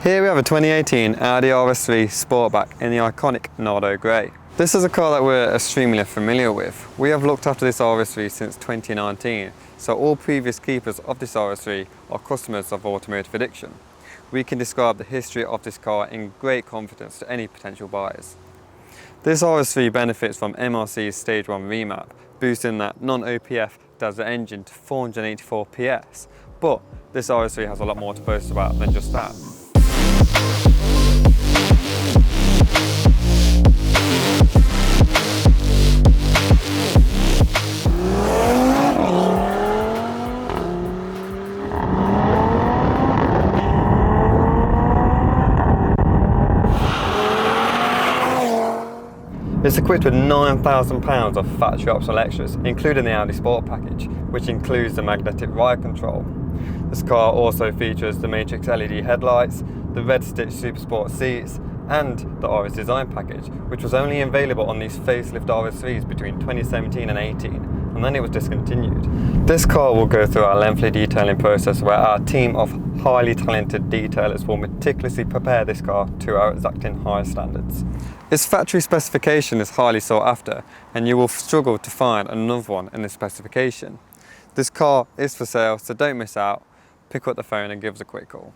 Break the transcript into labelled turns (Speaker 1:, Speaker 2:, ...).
Speaker 1: Here we have a 2018 Audi RS3 Sportback in the iconic Nardo grey. This is a car that we're extremely familiar with. We have looked after this RS3 since 2019, so all previous keepers of this RS3 are customers of Automotive Addiction. We can describe the history of this car in great confidence to any potential buyers. This RS3 benefits from MRC's Stage 1 remap, boosting that non-OPF DAZA-Engine to 484 PS, but this RS3 has a lot more to boast about than just that. It's equipped with £9,000 of factory optional extras, including the Audi Sport Package, which includes the magnetic ride control. This car also features the Matrix LED headlights, the red stitch SuperSport Seats, and the RS Design Package, which was only available on these facelift RS3s between 2017 and 18, and then it was discontinued. This car will go through our lengthy detailing process where our team of highly talented detailers will meticulously prepare this car to our exacting high standards. Its factory specification is highly sought after, and you will struggle to find another one in this specification. This car is for sale, so don't miss out. Pick up the phone and give us a quick call.